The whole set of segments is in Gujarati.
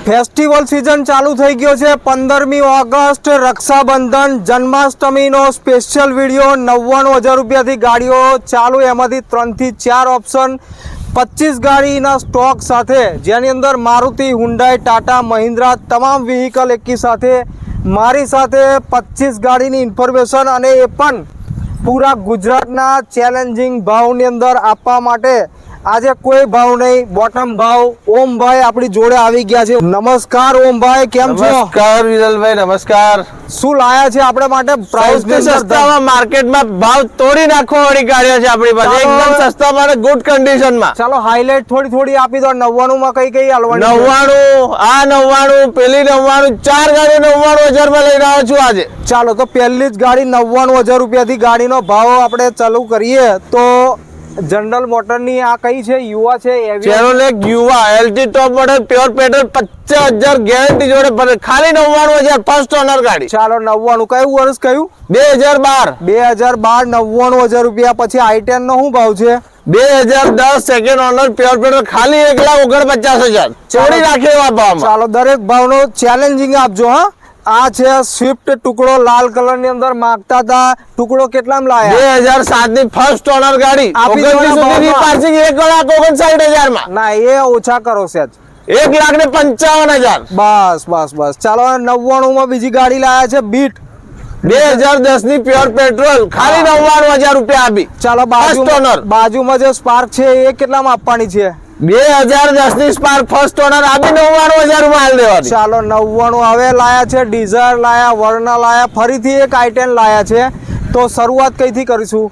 ફેસ્ટિવલ સીઝન ચાલુ થઈ ગયો છે 15મી ઓગસ્ટ રક્ષાબંધન જન્માષ્ટમીનો સ્પેશિયલ વિડીયો 99,000 રૂપિયાથી ગાડીઓ ચાલુ એમાંથી 3 થી 4 ઓપ્શન 25 ગાડીના સ્ટોક સાથે જેની અંદર મારુતિ હુન્ડાઈ ટાટા મહિન્દ્રા તમામ વ્હીકલ એકી સાથે મારી સાથે 25 ગાડીની ઇન્ફોર્મેશન અને એ પણ પૂરા ગુજરાતના ચેલેન્જિંગ ભાવની અંદર આપવા માટે આજે કોઈ ભાવ નહીં બોટમ ભાવ ઓમભાઈ આપણી જોડે આવી ગયા છે। નમસ્કાર ઓમભાઈ, કેમ છો? નમસ્કાર વિરલભાઈ, નમસ્કાર। શું લાયા છે આપણે માટે? પ્રાઇસ સસ્તામાં માર્કેટમાં ભાવ તોડી નાખવા વાળી ગાડીઓ છે આપણી પાસે, એકદમ સસ્તામાં અને ગુડ કન્ડિશનમાં। ચાલો હાઇલાઇટ થોડી આપી દો। 99 માં કઈ હાલવાની? 99 આ 99 પેલી 99 ચાર ગાડી 99,000 માં લઈ રહ્યો છું આજે। ચાલો તો પહેલી જ ગાડી 99,000 રૂપિયાથી ગાડીનો ભાવ આપણે ચાલુ કરીએ તો જનરલ મોટરની આ કઈ છે? યુવા છે? ચેરોલેક યુવા LT top model pure petrol 50,000 guarantee જોડે પડે, ખાલી 99,000 ફર્સ્ટ ઓનર ગાડી। ચાલો 99 કયું વર્ષ કયું? 2012 99,000 રૂપિયા। પછી i10 નો શું ભાવ છે? 2010 સેકન્ડ ઓનર પ્યોર પેટ્રોલ ખાલી 1,49,000 ચોરી રાખે એવા ભાવમાં। ચાલો દરેક ભાવનો ચેલેન્જિંગ આપજો। હા આ છે સ્વિફ્ટ ટુકડો લાલ કલર ની અંદર માંગતા હતા, ટુકડો કેટલામાં લાયા? 2007 ની ફર્સ્ટ ઓનર ગાડી 29 સુધીની પાર્સિંગ 1,59,000 માં। ના એ ઓછા કરો સેજ, 1,55,000। બસ ચાલો 99 માં બીજી ગાડી લાયા છે બીટ 2010 ની પ્યોર પેટ્રોલ ખાલી 99,000 રૂપિયા આપી। ચાલો બાજુમાં જે સ્પાર્ક છે એ કેટલામાં આપવાની છે? 2010 ની સ્પાર્ક ફર્સ્ટ ઓનર આપી 99,000 માં દેવાની। ચાલો 99 હવે લાયા છે ડિઝાયર લાયા, વર્ના લાયા, ફરીથી એક i10 લાયા છે। તો શરૂઆત કઈથી કરીશું?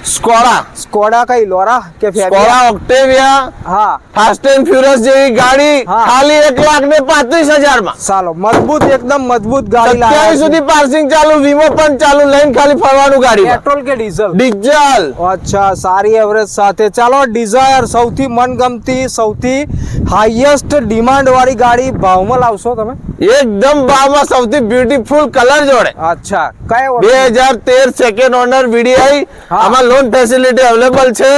સ્કોડા કઈ લોરા કે સ્કોડા ઓક્ટેવિયા? હા ફાસ્ટ એન્ડ ફ્યુરિયસ જેવી ગાડી ખાલી 1,35,000 માં। ચાલો મજબૂત એકદમ મજબૂત ગાડી લાયા 27 સુધી પાર્સિંગ ચાલુ, વીમો પણ ચાલુ, લઈને ખાલી ફરવાનું ગાડી। પેટ્રોલ કે ડીઝલ? ડીઝલ। અચ્છા સારી એવરેજ સાથે। ચાલો ડિઝાયર સૌથી મનગમતી સૌથી હાઈએસ્ટ ડિમાન્ડ વાળી ગાડી ભાવમાં લાવશો તમે? એકદમ ભાવમાં સૌથી બ્યુટીફુલ કલર જોડે। અચ્છા કયો? 2013 સેકન્ડ ઓનર વીડીઆઈ, આમાં લોન ફેસિલિટી અવેલેબલ છે,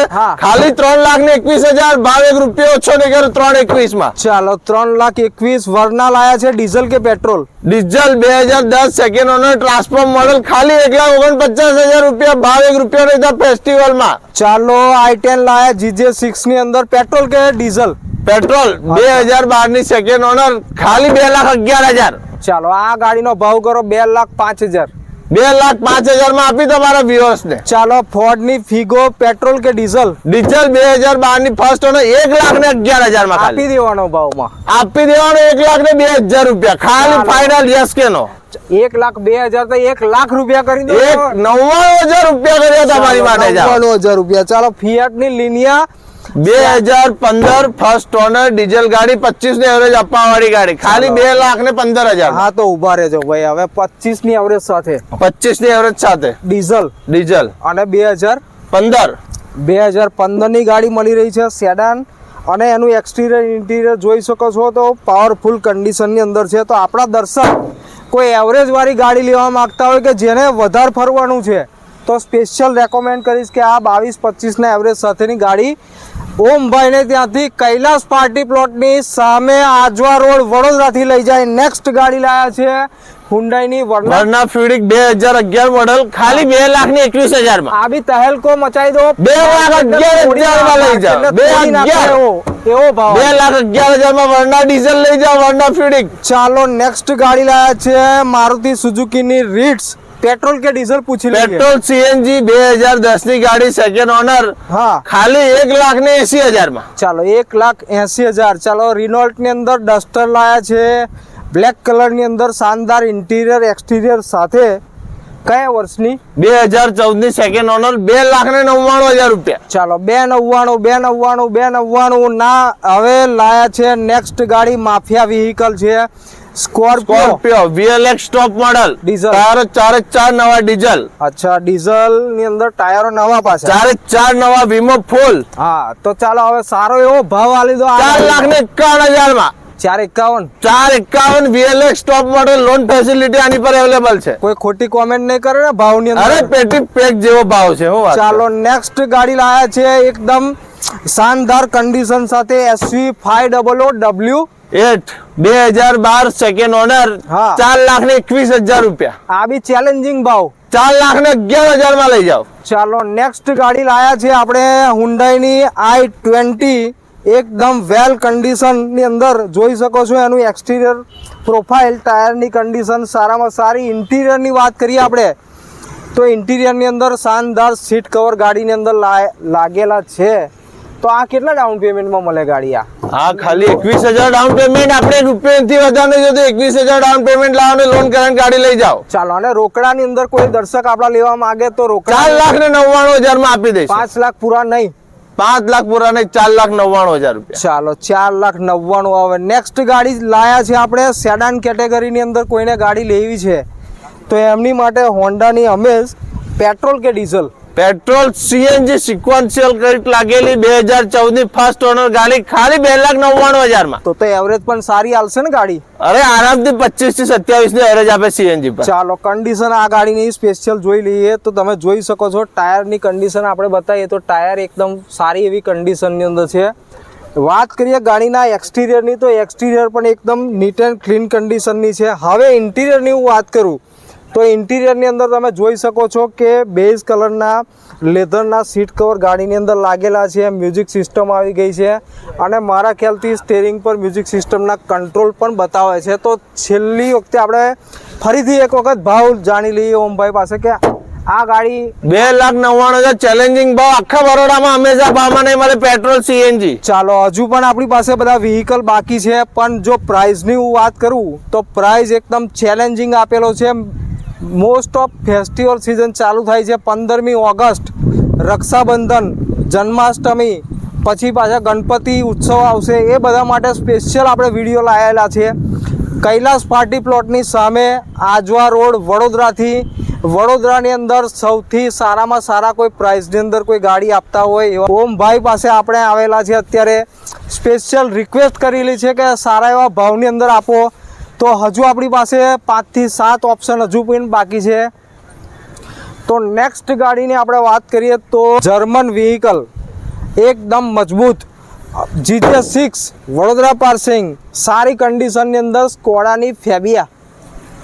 ખાલી 3,21,000 ભાવ 1 રૂપિયો ઓછો નહીં કર્યો 3,21 માં। ચાલો 3,21,000 વર્ના લાયા છે ડીઝલ કે petrol? Diesel 2010 second owner transform model ખાલી 1,49,000 રૂપિયા ભાવ 1 રૂપિયો નહીં ફેસ્ટિવલ માં। ચાલો i10 લાયા GJ6 ની અંદર પેટ્રોલ કે ડીઝલ? પેટ્રોલ 2012 ની સેકન્ડ ઓનર ખાલી 2,11,000। ચાલો આ ગાડીનો ભાવ કરો 2,05,000। 2,05,000 માં આપી તમારા વ્યુઅર્સ ને। ચાલો ફોર્ડ ની ફિગો પેટ્રોલ કે ડીઝલ? ડીઝલ 2012 ની ફર્સ્ટ ઓનર 1,11,000 માં આપી દેવાનો ભાવમાં આપી દેવાનો 1,02,000 રૂપિયા ખાલી ફાઇનલ યસ કે નો? 1,02,000 તો 1,00,000 રૂપિયા કરી દો। 99,000 રૂપિયા કર્યા તમારી માટે। 99,000 રૂપિયા। ચાલો ફિયાટ ની લિનિયા 2015 ફર્સ્ટ ઓનર ડીઝલ ગાડી 25 ની એવરેજ આપવા વાળી ગાડી ખાલી 2,15,000। હા તો ઉભા રહેજો ભાઈ, હવે 25 ની એવરેજ સાથે 25 ની એવરેજ સાથે ડીઝલ અને 2015 ની ગાડી મળી રહી છે સેડાન, અને એનું એક્સટીરિયર ઇન્ટિરિયર જોઈ શકો છો તો પાવરફુલ કન્ડિશન ની અંદર છે। તો આપણા દર્શક કોઈ એવરેજ વાળી ગાડી લેવા માંગતા હોય કે જેને વધારે ફરવાનું છે તો સ્પેશિયલ રેકમેન્ડ કરીશ કે આ 22-25 ના એવરેજ સાથેની ગાડી ઓમભાઈ ને ત્યાંથી કૈલાસ પાર્ટી પ્લોટની સામે આજવા રોડ વડોદરાથી લઈ જાય। નેક્સ્ટ ગાડી લાયા છે હુન્ડાઈ ની વર્ના ફ્યુરિક 2011 મોડલ ખાલી 2,21,000 માં। આ બી તહેલકો મચાઈ દો, 2,11,000 માં લઈ જાઓ। 2,11,000 એવો ભાવ 2,11,000 માં વર્ના ડીઝલ લઈ જાઓ, વર્ના ફ્યુરિક। ચાલો નેક્સ્ટ ગાડી લાયા છે મારુતિ સુઝુકી ની રીટ્સ પેટ્રોલ કે ડીઝલ પૂછી લઈએ? પેટ્રોલ સીએનજી 2010 ની ગાડી સેકન્ડ ઓનર ખાલી 1,80,000 માં। ચાલો 1,80,000। ચાલો રિનોલ્ટ ની અંદર ડસ્ટર લાયા છે બ્લેક કલર ની અંદર શાનદાર ઇન્ટિરિયર એક્સટીરિયર સાથે, કયા વર્ષની? 2014 ની સેકન્ડ ઓનર 2,99,000 રૂપિયા। ચાલો 2,99,000 ના હવે લાયા છે નેક્સ્ટ ગાડી માફિયા વ્હીકલ છે Scorpio VLX top model diesel, ચારે ચાર નવા ડીઝલ। અચ્છા ડીઝલ ની અંદર ટાયરો નવા પાછા, ચારે ચાર નવા વીમો ફૂલ। હા તો ચાલો હવે સારો એવો ભાવ આલી દો 4,51,000 માં। 4,51 VLX top model loan facility આની પર અવેલેબલ છે। કોઈ ખોટી કોમેન્ટ નહીં કરે ને ભાવ ની અંદર? અરે પેટી પેક જેવો ભાવ છે। હું ચાલો નેક્સ્ટ ગાડી લાયા છે એકદમ શાનદાર કન્ડિશન સાથે SV 500W 2012 સેકન્ડ ઓનર, હા. 4,21,000 રૂપિયા. આ બી ચેલેન્જિંગ ભાવ. 4,11,000 માં લઈ જાઓ. ચાલો નેક્સ્ટ ગાડી લાયા છે આપણે હુન્ડાઈની i20, એકદમ વેલ કન્ડિશન ની અંદર જોઈ શકો છો એનું એક્સટીરિયર પ્રોફાઇલ, ટાયરની કન્ડિશન સારામાં સારી. ઇન્ટિરિયરની વાત કરીએ આપણે તો ઇન્ટિરિયરની અંદર શાનદાર સીટ કવર ગાડીની અંદર લાગેલા છે. તો આ કેટલા ડાઉન પેમેન્ટમાં મળે ગાડી? હા, ખાલી 21,000 ડાઉન પેમેન્ટ. આપણે રૂપિયાથી વધારે જો તો 21,000 ડાઉન પેમેન્ટ લાવો ને લોન કરીને ગાડી લઈ જાઓ. ચાલો, અને રોકડાની અંદર કોઈ દર્શક આપડા લેવા માંગે તો રોકડા 4,99,000 માં આપી દઈશ. 5 લાખ પૂરા નહીં, 5 લાખ પૂરા નહીં, 4,99,000 રૂપિયા. ચાલો 4,99,000 આવે. નેક્સ્ટ ગાડી લાયા છે આપણે સેડાન કેટેગરીની અંદર કોઈને ગાડી લેવી છે તો એમની માટે હોન્ડાની અમેઝ પેટ્રોલ કે diesel? Petrol CNG sequential credit લાગેલી 2014 ની ફર્સ્ટ ઓનર ગાડી ખાલી 2,99,000 માં. તો એવરેજ પણ સારી આવશે ને ગાડી? અરે આરામથી 25 થી 27 ની એવરેજ આપે સીએનજી પર. ચાલો કન્ડિશન આ ગાડીની સ્પેશિયલ જોઈ લઈએ તો તમે જોઈ શકો છો. ટાયરની કન્ડિશન આપણે બતાવીએ તો ટાયર એકદમ સારી એવી કન્ડિશનની અંદર છે. વાત કરીએ ગાડીના એક્સટિરિયરની તો એક્સટિરિયર પણ એકદમ નીટ એન્ડ ક્લીન કન્ડિશનની છે. હવે ઇન્ટિરિયરની હું વાત કરું તો ઇન્ટિરિયરની અંદર તમે જોઈ શકો છો કે બેઝ કલરના લેધરના સીટ કવર ગાડીની અંદર લાગેલા છે. મ્યુઝિક સિસ્ટમ આવી ગઈ છે અને મારા ખ્યાલથી સ્ટેરિંગ પર મ્યુઝિક સિસ્ટમના કંટ્રોલ પણ બતાવે છે. તો છેલ્લી વખતે આપણે ફરીથી એક વખત ભાવ જાણી લઈએ ઓમભાઈ પાસે કે આ ગાડી 2,99,000 ચેલેન્જિંગ ભાવ આખા બરોડામાં હંમેશા ભાવમાં નહીં મળે પેટ્રોલ સીએનજી. ચાલો હજુ પણ આપણી પાસે બધા વ્હીકલ બાકી છે, પણ જો પ્રાઇસની હું વાત કરું તો પ્રાઇસ એકદમ ચેલેન્જિંગ આપેલો છે. મોસ્ટ ઓફ ફેસ્ટિવલ સિઝન ચાલુ થાય છે. 15મી ઓગસ્ટ રક્ષાબંધન, જન્માષ્ટમી, પછી પાછા ગણપતિ ઉત્સવ આવશે. એ બધા માટે સ્પેશિયલ આપણે વિડીયો લાવેલા છે. કૈલાસ પાર્ટી પ્લોટની સામે આજવા રોડ વડોદરાની અંદર સૌથી સારામાં સારા કોઈ પ્રાઇસની અંદર કોઈ ગાડી આપતા હોય એવા ઓમભાઈ પાસે આપણે આવેલા છે. અત્યારે સ્પેશિયલ રિક્વેસ્ટ કરેલી છે કે સારા એવા ભાવની અંદર આપો. તો હજુ આપણી પાસે 5 થી 7 ઓપ્શન હજુ પણ બાકી છે. તો નેક્સ્ટ ગાડીની આપણે વાત કરીએ તો જર્મન વ્હીકલ એકદમ મજબૂત GJ6 વડોદરા પાર્સિંગ, સારી કન્ડિશનની અંદર સ્કોડાની ફેબિયા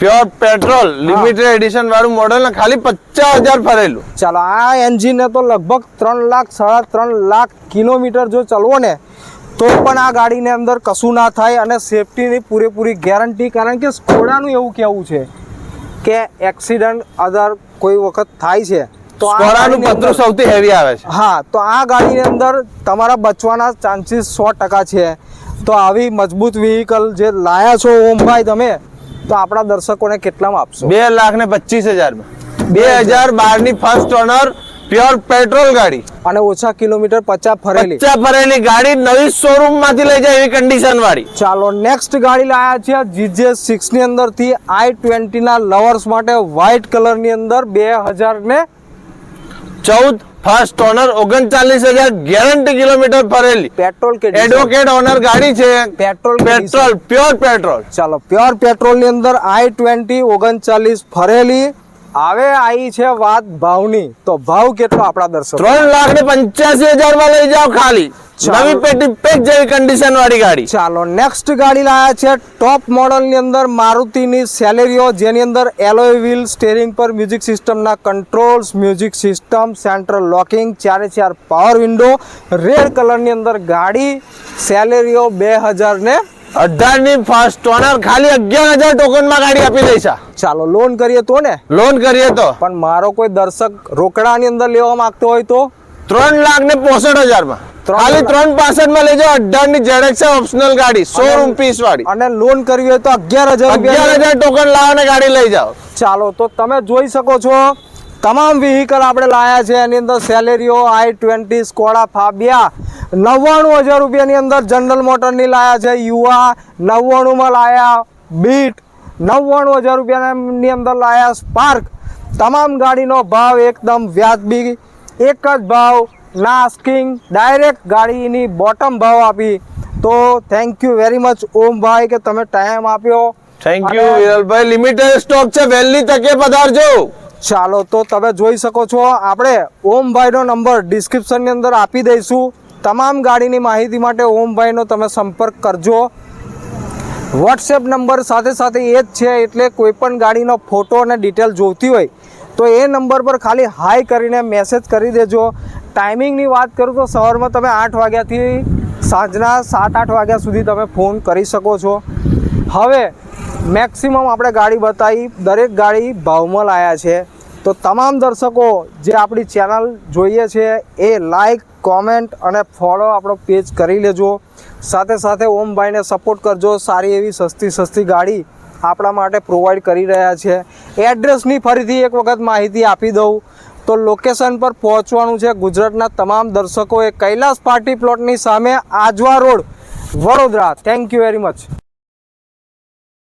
પ્યોર પેટ્રોલ લિમિટેડ એડિશન વાળું મોડલ ને ખાલી 50,000 ફરેલું. ચાલો આ એન્જિનને તો લગભગ 3 લાખ 3.5 લાખ કિલોમીટર જો ચલવો ને તો પણ આ ગાડીની અંદર કશું ના થાય અને સેફટીની પૂરેપૂરી ગેરંટી. કારણ કે સ્કોડાનું એવું કહેવું છે કે એક્સિડન્ટ અદર કોઈ વખત થાય છે તો સ્કોડાનું પતરું સૌથી હેવી આવે છે. હા, તો આ ગાડીની અંદર તમારા બચવાના ચાન્સીસ 100% છે. તો આવી મજબૂત વ્હીકલ જે લાયા છો ઓમભાઈ તમે, તો આપણા દર્શકોને કેટલામાં આપશો? 2,25,000 માં. 2012 ની ફર્સ્ટ ઓનર પ્યોર પેટ્રોલ ગાડી અને ઓછા કિલોમીટર 50 ફરેલી ગાડી, નવી શોરૂમ માંથી લઈ જાય એવી કન્ડિશન વાળી. ચાલો નેક્સ્ટ ગાડી લાયા છે GJ6 ની અંદર થી i20 ના લવર્સ માટે વ્હાઇટ કલર ની અંદર 2014 ફર્સ્ટ ઓનર 39,000 ગેરંટી કિલોમીટર ફરેલી પેટ્રોલ કે એડવોકેટ ઓનર ગાડી છે. Petrol pure petrol. ચાલો પ્યોર પેટ્રોલ ની અંદર i20 39 ફરેલી. હવે આવી છે વાત ભાવની, તો ભાવ કેટલો આપણા દર્શકો? 3,85,000 માં લઈ જાઓ ખાલી. નવી પેટી પેક જેવી કન્ડિશન વાળી ગાડી. ચાલો નેક્સ્ટ ગાડી લાયા છે ટોપ મોડલ ની અંદર મારુતિની સેલેરિયો, જેની અંદર એલોય વ્હીલ, સ્ટીયરિંગ પર મ્યુઝિક સિસ્ટમના controls, music system, central locking, 4x4 power window, red colour ની અંદર ગાડી સેલેરિયો 2018 ની ફર્સ્ટ ઓનર ખાલી 11,000 ટોકન માં ગાડી આપી દઈશા. ચાલો લોન કરીએ તો ને? લોન કરીએ તો. પણ મારો કોઈ દર્શક રોકડાની અંદર લેવા માંગતો હોય તો 3,65,000 માં ખાલી 3,65,000 માં લઈ જાઓ. 18 ની ZX ઓપ્શનલ ગાડી, શોરૂમ પીસ વાળી. અને લોન કરવી હોય તો 11,000 ટોકન લાવો ને ગાડી લઈ જાઓ. ચાલો તો તમે જોઈ શકો છો તમામ વ્હીકલ આપણે લાયા છે. એની અંદર સેલેરિયો, i20, સ્કોડા ફાબિયા 99,000 રૂપિયાની અંદર જનરલ મોટરની લાયા છે. યુવા 99 માં લાયા. બીટ 99,000 રૂપિયાની અંદર લાયા. સ્પાર્ક. તમામ ગાડીનો ભાવ એકદમ વ્યાજબી, એક જ ભાવ, ના આસ્કિંગ, ડાયરેક્ટ ગાડીની બોટમ ભાવ આપી. તો થેન્ક યુ વેરી મચ ઓમભાઈ કે તમે ટાઈમ આપ્યો. થેન્ક યુ વિરલભાઈ. લિમિટેડ સ્ટોક છે, વહેલી તકે પધારજો. ચાલો તો તમે જોઈ શકો છો આપણે ઓમભાઈનો નંબર ડિસ્ક્રિપ્શનની અંદર આપી દઈશું. તમામ ગાડીની માહિતી માટે ઓમભાઈનો તમે સંપર્ક કરજો. વોટ્સએપ નંબર સાથે સાથે એ જ છે, એટલે કોઈ પણ ગાડીનો ફોટો અને ડિટેલ જોઈતી હોય તો એ નંબર પર ખાલી હાય કરીને મેસેજ કરી દેજો. ટાઈમિંગની વાત કરું તો સવારમાં તમે 8 વાગ્યાથી સાંજના 7-8 વાગ્યા સુધી તમે ફોન કરી શકો છો. હવે મેક્સિમમ આપણે ગાડી બતાવી, દરેક ગાડી ભાવમાં લાયા છે. તો તમામ દર્શકો જે આપણી ચેનલ જોઈએ છે એ લાઈક, કોમેન્ટ અને ફોલો આપણો પેજ કરી લેજો. સાથે સાથે ઓમભાઈને સપોર્ટ કરજો. સારી એવી સસ્તી ગાડી આપણા માટે પ્રોવાઈડ કરી રહ્યા છે. એડ્રેસની ફરીથી એક વખત માહિતી આપી દઉં તો લોકેશન પર પહોંચવાનું છે ગુજરાતના તમામ દર્શકોએ કૈલાસ પાર્ટી પ્લોટની સામે, Ajwa road, Vadodara. Thank you very much.